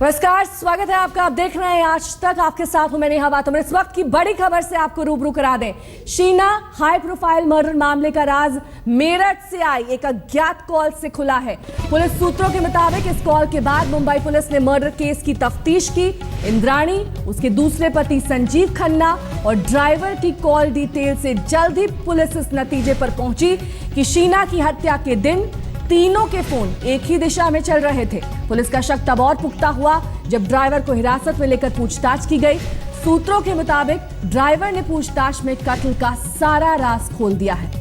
नमस्कार, स्वागत है आपका। आप देख रहे हैं आज तक, आपके साथ हूं मैं नेहा बातम। इस वक्त की बड़ी खबर से आपको रूबरू करा दें। शीना हाई प्रोफाइल मर्डर मामले का राज मेरठ से आई एक अज्ञात कॉल से खुला है। पुलिस सूत्रों के मुताबिक इस कॉल के बाद मुंबई पुलिस ने मर्डर केस की तफ्तीश की। इंद्राणी, उसके दूसरे पति संजीव खन्ना और ड्राइवर की कॉल डिटेल से जल्द ही पुलिस इस नतीजे पर पहुंची कि शीना की हत्या के दिन तीनों के फोन एक ही दिशा में चल रहे थे। पुलिस का शक तब और पुख्ता हुआ जब ड्राइवर को हिरासत में लेकर पूछताछ की गई। सूत्रों के मुताबिक ड्राइवर ने पूछताछ में कत्ल का सारा राज खोल दिया है।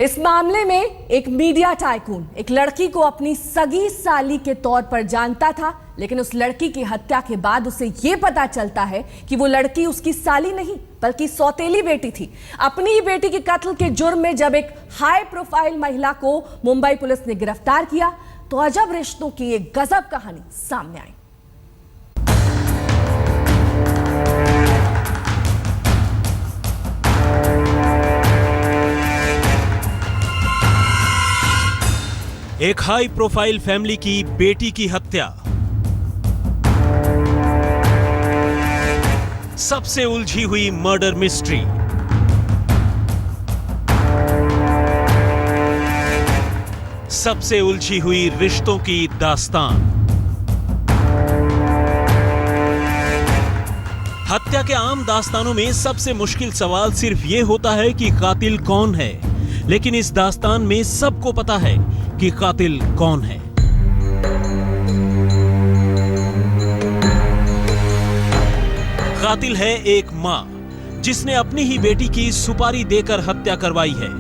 इस मामले में एक मीडिया टाइकून एक लड़की को अपनी सगी साली के तौर पर जानता था, लेकिन उस लड़की की हत्या के बाद उसे यह पता चलता है कि वो लड़की उसकी साली नहीं बल्कि सौतेली बेटी थी। अपनी ही बेटी के कत्ल के जुर्म में जब एक हाई प्रोफाइल महिला को मुंबई पुलिस ने गिरफ्तार किया तो अजब रिश्तों की एक गजब कहानी सामने आई। एक हाई प्रोफाइल फैमिली की बेटी की हत्या। सबसे उलझी हुई मर्डर मिस्ट्री। सबसे उलझी हुई रिश्तों की दास्तान। हत्या के आम दास्तानों में सबसे मुश्किल सवाल सिर्फ यह होता है कि कातिल कौन है, लेकिन इस दास्तान में सबको पता है कि कातिल कौन है। कातिल है एक मां जिसने अपनी ही बेटी की सुपारी देकर हत्या करवाई है।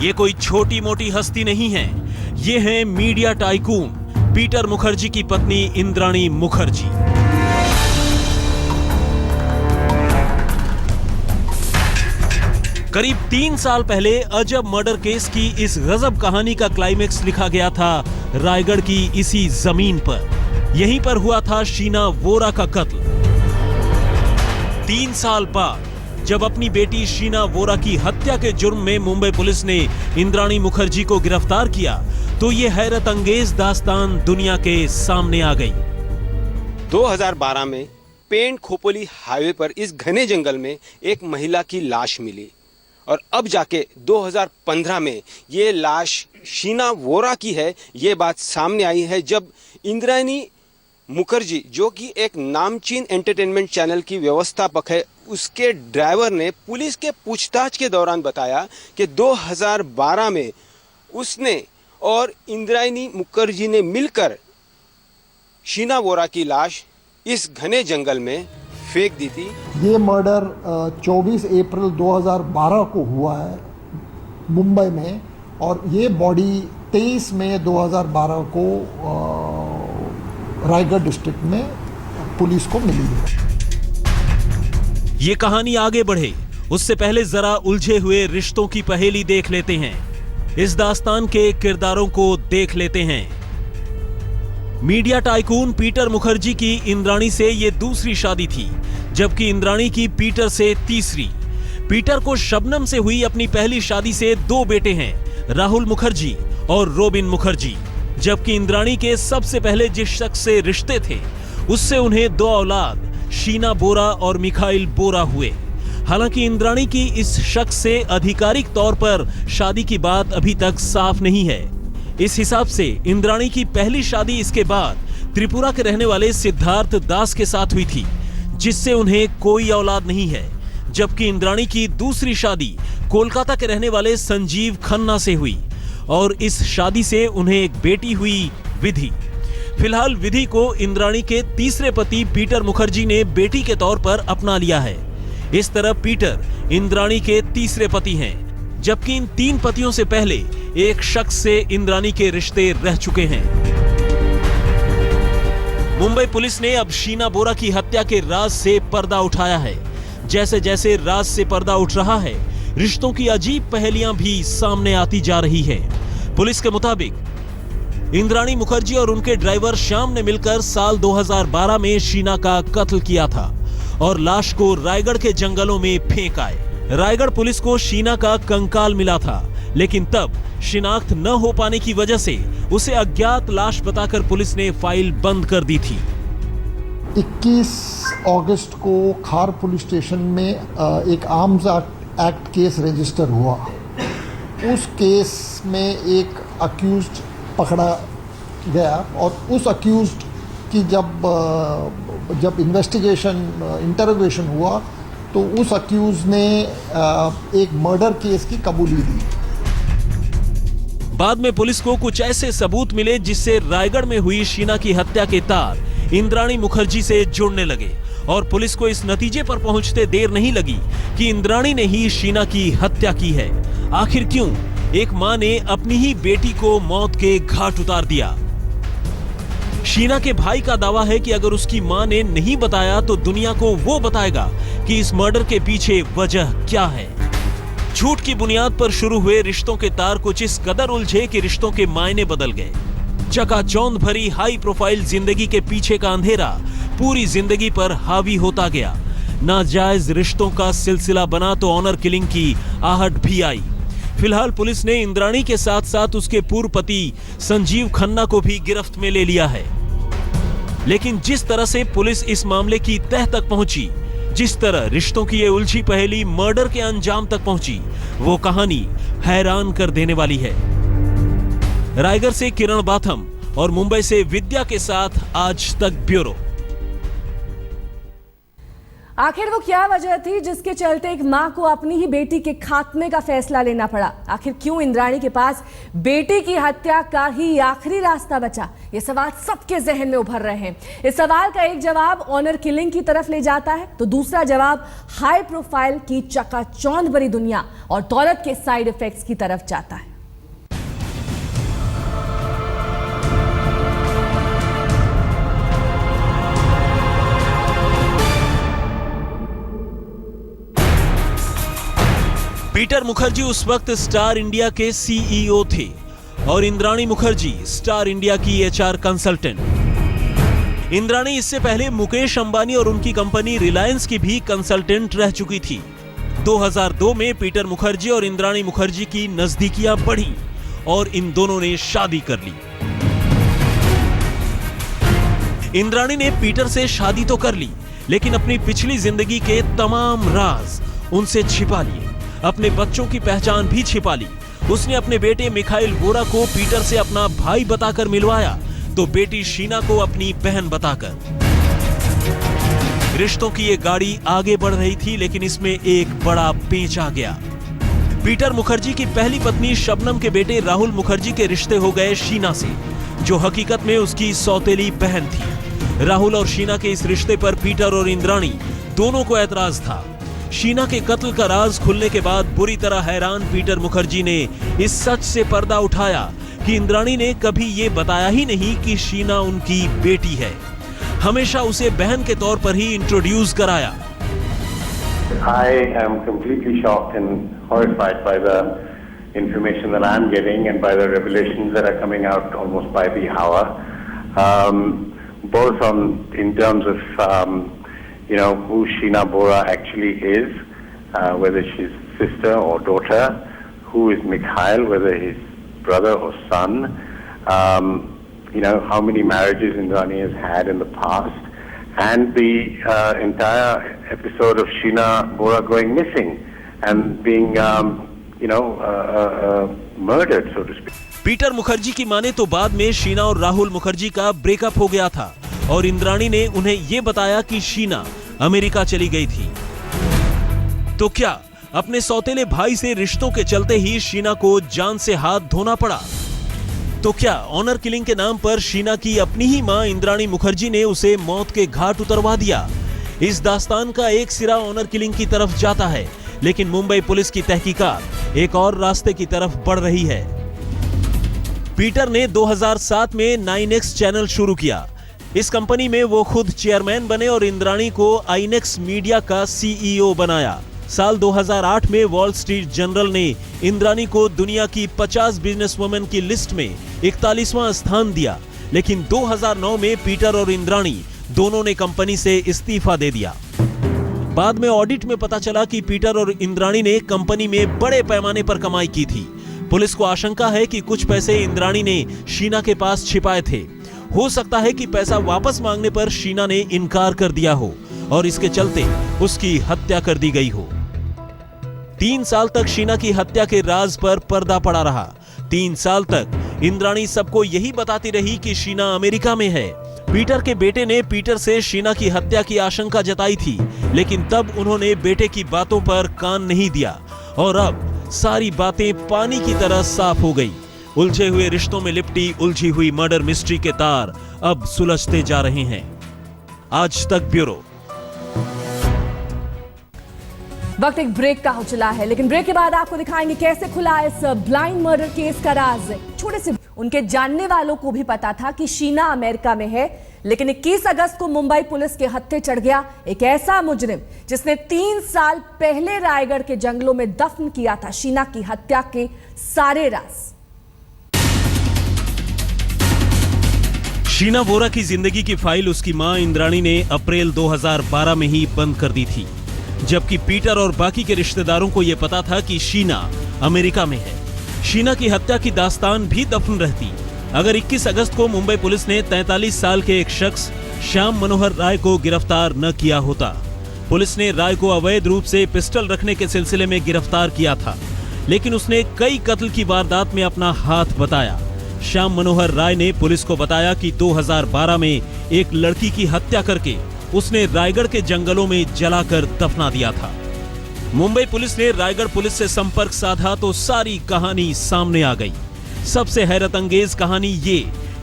ये कोई छोटी मोटी हस्ती नहीं है, ये है मीडिया टाइकून पीटर मुखर्जी की पत्नी इंद्राणी मुखर्जी। करीब 3 साल पहले अजब मर्डर केस की इस गजब कहानी का क्लाइमेक्स लिखा गया था रायगढ़ की इसी जमीन पर। यहीं पर हुआ था शीना वोरा का कत्ल। 3 साल बाद जब अपनी बेटी शीना वोरा की हत्या के जुर्म में मुंबई पुलिस ने इंद्राणी मुखर्जी को गिरफ्तार किया तो ये हैरत अंगेज दास्तान दुनिया के सामने आ गई। 2012 में पेंट खोपोली हाईवे पर इस घने जंगल में एक महिला की लाश मिली और अब जाके 2015 में ये लाश शीना वोरा की है। ये बात सामने आई है जब इंद्राणी मुखर्जी, जो कि एक नामचीन एंटरटेनमेंट चैनल की व्यवस्थापक है, उसके ड्राइवर ने पुलिस के पूछताछ के दौरान बताया कि 2012 में उसने और इंद्राणी मुखर्जी ने मिलकर शीना वोरा की लाश इस घने जंगल में फेंक दी थी। ये मर्डर 24 अप्रैल 2012 को हुआ है मुंबई में और ये बॉडी 23 मई 2012 को रायगढ़ डिस्ट्रिक्ट में पुलिस को मिली है। ये कहानी आगे बढ़े उससे पहले जरा उलझे हुए रिश्तों की पहेली देख लेते हैं। इस दास्तान के किरदारों को देख लेते हैं। मीडिया टाइकून पीटर मुखर्जी की इंद्राणी से ये दूसरी शादी थी, जबकि इंद्राणी की पीटर से तीसरी। पीटर को शबनम से हुई अपनी पहली शादी से 2 बेटे हैं, राहुल मुखर्जी और रोबिन मुखर्जी, जबकि इंद्राणी के सबसे पहले जिस शख्स से रिश्ते थे उससे उन्हें 2 औलाद शीना बोरा और मिखाइल बोरा हुए। हालांकि इंद्राणी की इस शख्स से आधिकारिक तौर पर शादी की बात अभी तक साफ नहीं है। इस हिसाब से इंद्राणी की पहली शादी इसके बाद त्रिपुरा के रहने वाले सिद्धार्थ दास के साथ हुई थी, जिससे उन्हें कोई औलाद नहीं है, जबकि इंद्राणी की दूसरी शादी कोलकाता के रहने वाले संजीव खन्ना से हुई और इस शादी से उन्हें एक बेटी हुई, विधि। फिलहाल विधि को इंद्राणी के तीसरे पति पीटर मुखर्जी ने बेटी के तौर पर अपना लिया है। इस तरह पीटर इंद्राणी के तीसरे पति हैं, जबकि इन 3 पतियों से पहले एक शख्स से इंद्राणी के रिश्ते रह चुके हैं। मुंबई पुलिस ने अब शीना बोरा की हत्या के राज से पर्दा उठाया है। जैसे जैसे राज से पर्दा उठ रहा है, रिश्तों की अजीब पहेलियां भी सामने आती जा रही है। पुलिस के मुताबिक इंद्राणी मुखर्जी और उनके ड्राइवर श्याम ने मिलकर साल 2012 में शीना का कत्ल किया था और लाश को रायगढ़ के जंगलों में फेंक आए। रायगढ़ पुलिस को शीना का कंकाल मिला था, लेकिन तब शिनाख्त न हो पाने की वजह से उसे अज्ञात लाश बताकर पुलिस ने फाइल बंद कर दी थी। 21 अगस्त को खार पुलिस स्टेशन में एक आर्म्स एक्ट केस रजिस्टर हुआ। उस केस में एक अक्यूज्ड पकड़ा गया और उस अक्यूज्ड की जब इंटरोगेशन हुआ तो उस अक्यूज ने एक मर्डर केस की कबूली दी। बाद में पुलिस को कुछ ऐसे सबूत मिले जिससे रायगढ़ में हुई शीना की हत्या के तार इंद्राणी मुखर्जी से जुड़ने लगे और पुलिस को इस नतीजे पर पहुंचते देर नहीं लगी कि इंद्राणी ने ही शीना की हत्या की है। आखिर क्यों एक मां ने अपनी ही बेटी को मौत के घाट उतार दिया? शीना के भाई का दावा है कि अगर उसकी मां ने नहीं बताया तो दुनिया को वो बताएगा कि इस मर्डर के पीछे वजह क्या है। झूठ की बुनियाद पर शुरू हुए रिश्तों के तार कुछ इस कदर उलझे कि रिश्तों के मायने बदल गए। चकाचौंध भरी हाई प्रोफाइल जिंदगी के पीछे का अंधेरा पूरी जिंदगी पर हावी होता गया। नाजायज रिश्तों का सिलसिला बना तो ऑनर किलिंग की आहट भी आई। फिलहाल पुलिस ने इंद्राणी के साथ साथ उसके पूर्व पति संजीव खन्ना को भी गिरफ्त में ले लिया है। लेकिन जिस तरह से पुलिस इस मामले की तह तक पहुंची, जिस तरह रिश्तों की ये उलझी पहेली मर्डर के अंजाम तक पहुंची, वो कहानी हैरान कर देने वाली है। रायगढ़ से किरण बाथम और मुंबई से विद्या के साथ आज तक ब्यूरो। आखिर वो क्या वजह थी जिसके चलते एक मां को अपनी ही बेटी के खात्मे का फैसला लेना पड़ा? आखिर क्यों इंद्राणी के पास बेटी की हत्या का ही आखिरी रास्ता बचा? ये सवाल सबके जहन में उभर रहे हैं। इस सवाल का एक जवाब ऑनर किलिंग की तरफ ले जाता है तो दूसरा जवाब हाई प्रोफाइल की चकाचौंध भरी दुनिया और दौलत के साइड इफेक्ट्स की तरफ जाता है। पीटर मुखर्जी उस वक्त स्टार इंडिया के सीईओ थे और इंद्राणी मुखर्जी स्टार इंडिया की एचआर कंसल्टेंट। इंद्राणी इससे पहले मुकेश अंबानी और उनकी कंपनी रिलायंस की भी कंसल्टेंट रह चुकी थी। 2002 में पीटर मुखर्जी और इंद्राणी मुखर्जी की नजदीकियां बढ़ी और इन दोनों ने शादी कर ली। इंद्राणी ने पीटर से शादी तो कर ली, लेकिन अपनी पिछली जिंदगी के तमाम राज उनसे छिपा लिए। अपने बच्चों की पहचान भी छिपा ली। उसने अपने बेटे मिखाइल वोरा को पीटर से अपना भाई बताकर मिलवाया तो बेटी शीना को अपनी बहन बताकर। रिश्तों की ये गाड़ी आगे बढ़ रही थी, लेकिन इसमें एक बड़ा पेंच आ गया। पीटर मुखर्जी की पहली पत्नी शबनम के बेटे राहुल मुखर्जी के रिश्ते हो गए शीना से, जो हकीकत में उसकी सौतेली बहन थी। राहुल और शीना के इस रिश्ते पर पीटर और इंद्राणी दोनों को ऐतराज था। शीना के कत्ल का राज खुलने के बाद बुरी तरह हैरान पीटर मुखर्जी ने इस सच से पर्दा उठाया कि इंद्राणी ने कभी ये बताया ही नहीं कि शीना उनकी बेटी है। हमेशा उसे बहन के तौर पर ही इंट्रोड्यूस कराया। I am completely shocked and horrified by the information that I'm getting and by the revelations that are coming out almost by the hour, both in terms of who Sheena Bora actually is, whether she's sister or daughter, who is Mikhail, whether he's brother or son, how many marriages Indrani has had in the past, and the entire episode of Sheena Bora going missing and being, murdered, so to speak. Peter Mukherjee की माने तो बाद में शीना और राहुल मुखर्जी का breakup हो गया था और इंद्राणी ने उन्हें यह बताया कि शीना अमेरिका चली गई थी। तो क्या अपने सौतेले भाई से रिश्तों के चलते ही शीना को जान से हाथ धोना पड़ा? तो क्या ऑनर किलिंग के नाम पर शीना की अपनी ही मां इंद्राणी मुखर्जी ने उसे मौत के घाट उतरवा दिया? इस दास्तान का एक सिरा ऑनर किलिंग की तरफ जाता है, लेकिन मुंबई पुलिस की तहकीकात एक और रास्ते की तरफ बढ़ रही है। पीटर ने 2007 में 9X चैनल शुरू किया। इस कंपनी में वो खुद चेयरमैन बने और इंद्राणी को आईनेक्स मीडिया का सीईओ बनाया। साल 2008 में वॉल स्ट्रीट जर्नल ने इंद्राणी को दुनिया की 50 बिजनेसवुमेन की लिस्ट में 41वां स्थान दिया, लेकिन 2009 में पीटर और इंद्राणी दोनों ने कंपनी से इस्तीफा दे दिया। बाद में ऑडिट में पता चला कि पीटर और इंद्राणी ने कंपनी में बड़े पैमाने पर कमाई की थी। पुलिस को आशंका है कि कुछ पैसे इंद्राणी ने शीना के पास छिपाए थे। हो सकता है कि पैसा वापस मांगने पर शीना ने इनकार कर दिया हो और इसके चलते उसकी हत्या कर दी गई हो। 3 साल तक शीना की हत्या के राज पर पर्दा पड़ा रहा। 3 साल तक इंद्राणी सबको यही बताती रही कि शीना अमेरिका में है। पीटर के बेटे ने पीटर से शीना की हत्या की आशंका जताई थी, लेकिन तब उन्होंने बेटे की बातों पर कान नहीं दिया और अब सारी बातें पानी की तरह साफ हो गई। उलझे हुए रिश्तों में लिपटी उलझी हुई मर्डर मिस्ट्री के तार अब सुलझते जा रहे हैं। आज तक ब्यूरो। वक्त एक ब्रेक का हो चला है, लेकिन ब्रेक के बाद आपको दिखाएंगे कैसे खुला इस ब्लाइंड मर्डर केस का राज। छोटे से उनके जानने वालों को भी पता था कि शीना अमेरिका में है, लेकिन 21 अगस्त को मुंबई पुलिस के हत्थे चढ़ गया एक ऐसा मुजरिम जिसने 3 साल पहले रायगढ़ के जंगलों में दफन किया था शीना की हत्या के सारे राज। शीना बोरा की जिंदगी की फाइल उसकी मां इंद्राणी ने अप्रैल 2012 में ही बंद कर दी थी, जबकि पीटर और बाकी के रिश्तेदारों को यह पता था कि शीना अमेरिका में है। शीना की हत्या की दास्तान भी दफन रहती अगर 21 अगस्त को मुंबई पुलिस ने 43 साल के एक शख्स श्याम मनोहर राय को गिरफ्तार न किया होता। पुलिस ने राय को अवैध रूप से पिस्टल रखने के सिलसिले में गिरफ्तार किया था, लेकिन उसने कई कत्ल की वारदात में अपना हाथ बताया। श्याम मनोहर राय ने पुलिस को बताया कि 2012 में एक लड़की की हत्या करके उसने रायगढ़ के जंगलों में जलाकर दफना दिया था। मुंबई पुलिस ने रायगढ़ पुलिस से संपर्क साधा तो सारी कहानी सामने आ गई। सबसे हैरत अंगेज कहानी ये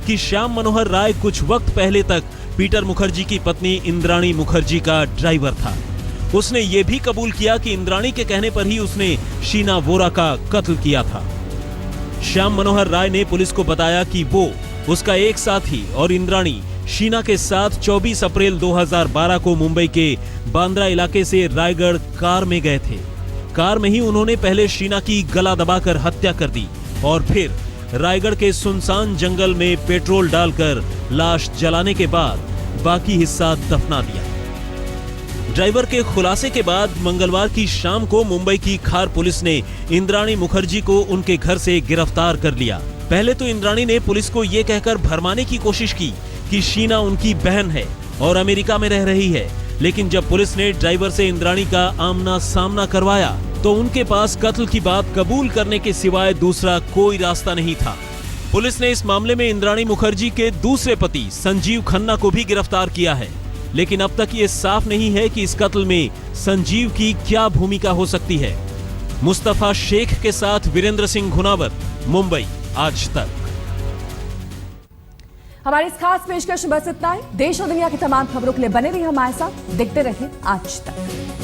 कि श्याम मनोहर राय कुछ वक्त पहले तक पीटर मुखर्जी की पत्नी इंद्राणी मुखर्जी का ड्राइवर था। उसने ये भी कबूल किया कि इंद्राणी के कहने पर ही उसने शीना बोरा का कत्ल किया था। श्याम मनोहर राय ने पुलिस को बताया कि वो, उसका एक साथी और इंद्राणी शीना के साथ 24 अप्रैल 2012 को मुंबई के बांद्रा इलाके से रायगढ़ कार में गए थे। कार में ही उन्होंने पहले शीना की गला दबाकर हत्या कर दी और फिर रायगढ़ के सुनसान जंगल में पेट्रोल डालकर लाश जलाने के बाद बाकी हिस्सा दफना दिया। ड्राइवर के खुलासे के बाद मंगलवार की शाम को मुंबई की खार पुलिस ने इंद्राणी मुखर्जी को उनके घर से गिरफ्तार कर लिया। पहले तो इंद्राणी ने पुलिस को यह कहकर भरमाने की कोशिश की कि शीना उनकी बहन है और अमेरिका में रह रही है, लेकिन जब पुलिस ने ड्राइवर से इंद्राणी का आमना सामना करवाया तो उनके पास कत्ल की बात कबूल करने के सिवाय दूसरा कोई रास्ता नहीं था। पुलिस ने इस मामले में इंद्राणी मुखर्जी के दूसरे पति संजीव खन्ना को भी गिरफ्तार किया है, लेकिन अब तक ये साफ नहीं है कि इस कत्ल में संजीव की क्या भूमिका हो सकती है। मुस्तफा शेख के साथ वीरेंद्र सिंह घुनावत, मुंबई, आज तक। हमारी इस खास पेशकश में बस इतना है। देश और दुनिया की तमाम खबरों के लिए बने रहिए हमारे साथ, देखते रहिए आज तक।